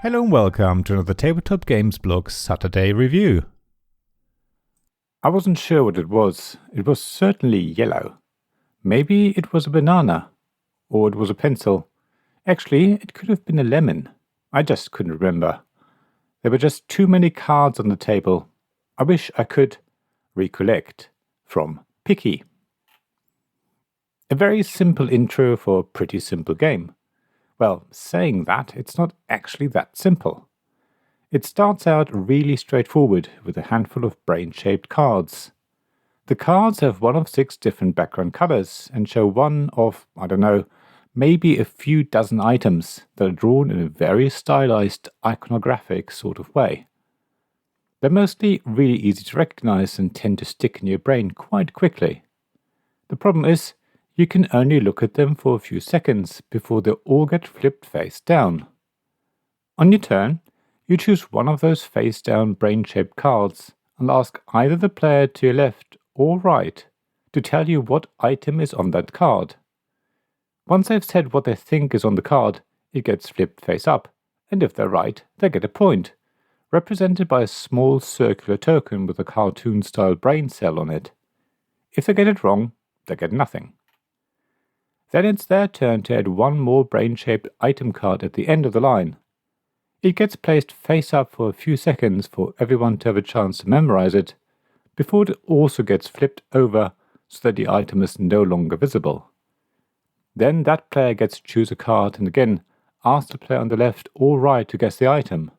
Hello and welcome to another Tabletop Games Blog Saturday review. I wasn't sure what it was. It was certainly yellow. Maybe it was a banana. Or it was a pencil. Actually, it could have been a lemon. I just couldn't remember. There were just too many cards on the table. I wish I could recollect. From Pikkii. A very simple intro for a pretty simple game. Well, saying that, it's not actually that simple. It starts out really straightforward with a handful of brain-shaped cards. The cards have one of 6 different background colors and show one of, maybe a few dozen items that are drawn in a very stylized, iconographic sort of way. They're mostly really easy to recognize and tend to stick in your brain quite quickly. The problem is, you can only look at them for a few seconds before they all get flipped face down. On your turn, you choose one of those face down brain-shaped cards and ask either the player to your left or right to tell you what item is on that card. Once they've said what they think is on the card, it gets flipped face up, and if they're right, they get a point, represented by a small circular token with a cartoon-style brain cell on it. If they get it wrong, they get nothing. Then it's their turn to add one more brain-shaped item card at the end of the line. It gets placed face up for a few seconds for everyone to have a chance to memorize it, before it also gets flipped over so that the item is no longer visible. Then that player gets to choose a card and again ask the player on the left or right to guess the item.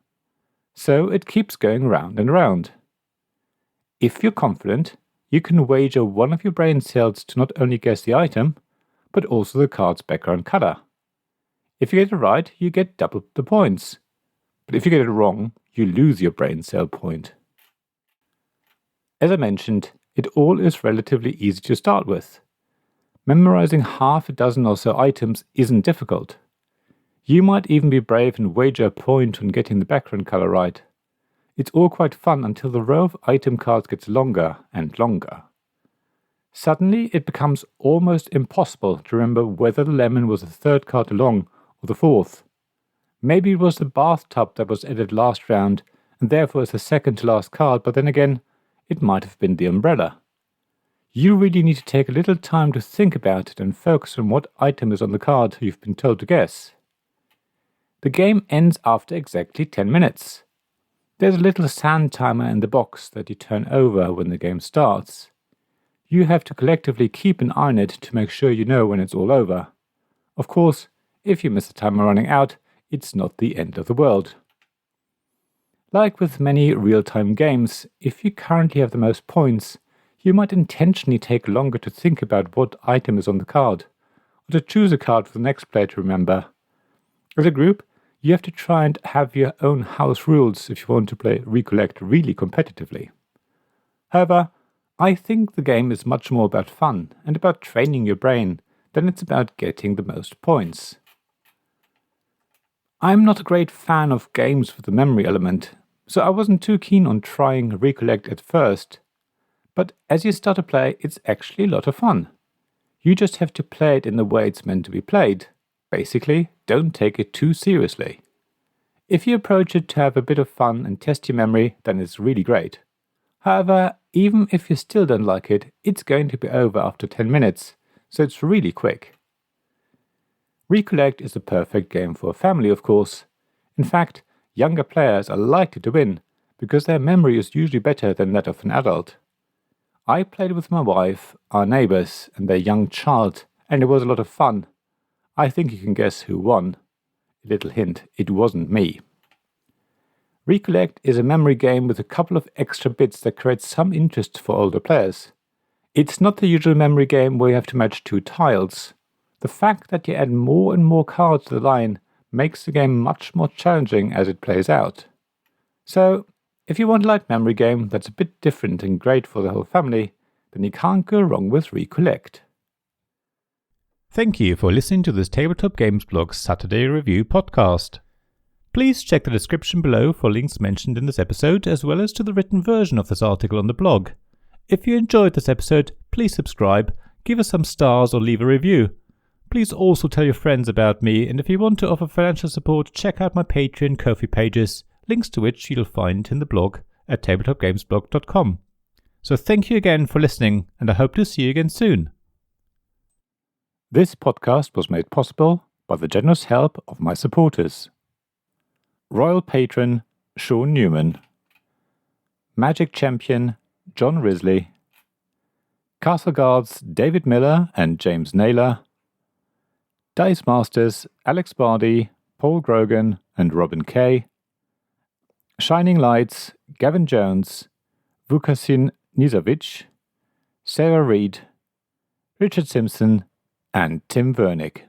So it keeps going round and round. If you're confident, you can wager one of your brain cells to not only guess the item, but also the card's background color. If you get it right, you get double the points. But if you get it wrong, you lose your brain cell point. As I mentioned, it all is relatively easy to start with. Memorizing half a dozen or so items isn't difficult. You might even be brave and wager a point on getting the background color right. It's all quite fun until the row of item cards gets longer and longer. Suddenly, it becomes almost impossible to remember whether the lemon was the 3rd card along or the 4th. Maybe it was the bathtub that was added last round, and therefore is the 2nd to last card, but then again, it might have been the umbrella. You really need to take a little time to think about it and focus on what item is on the card you've been told to guess. The game ends after exactly 10 minutes. There's a little sand timer in the box that you turn over when the game starts. You have to collectively keep an eye on it to make sure you know when it's all over. Of course, if you miss the timer running out, it's not the end of the world. Like with many real-time games, if you currently have the most points, you might intentionally take longer to think about what item is on the card, or to choose a card for the next player to remember. As a group, you have to try and have your own house rules if you want to play Recollect really competitively. However, I think the game is much more about fun and about training your brain than it's about getting the most points. I'm not a great fan of games with a memory element, so I wasn't too keen on trying Recollect at first. But as you start to play, it's actually a lot of fun. You just have to play it in the way it's meant to be played. Basically, don't take it too seriously. If you approach it to have a bit of fun and test your memory, then it's really great. However, even if you still don't like it, it's going to be over after 10 minutes, so it's really quick. Recollect is the perfect game for a family, of course. In fact, younger players are likely to win, because their memory is usually better than that of an adult. I played with my wife, our neighbors, and their young child, and it was a lot of fun. I think you can guess who won. A little hint, it wasn't me. Recollect is a memory game with a couple of extra bits that create some interest for older players. It's not the usual memory game where you have to match 2 tiles. The fact that you add more and more cards to the line makes the game much more challenging as it plays out. So, if you want a light memory game that's a bit different and great for the whole family, then you can't go wrong with Recollect. Thank you for listening to this Tabletop Games Blog Saturday Review podcast. Please check the description below for links mentioned in this episode, as well as to the written version of this article on the blog. If you enjoyed this episode, please subscribe, give us some stars or leave a review. Please also tell your friends about me, and if you want to offer financial support, check out my Patreon and Ko-fi pages, links to which you'll find in the blog at tabletopgamesblog.com. So thank you again for listening, and I hope to see you again soon. This podcast was made possible by the generous help of my supporters. Royal Patron Sean Newman, Magic Champion John Risley, Castle Guards David Miller and James Naylor, Dice Masters Alex Bardi, Paul Grogan and Robin Kay, Shining Lights Gavin Jones, Vukasin Nizovic, Sarah Reed, Richard Simpson and Tim Vernick.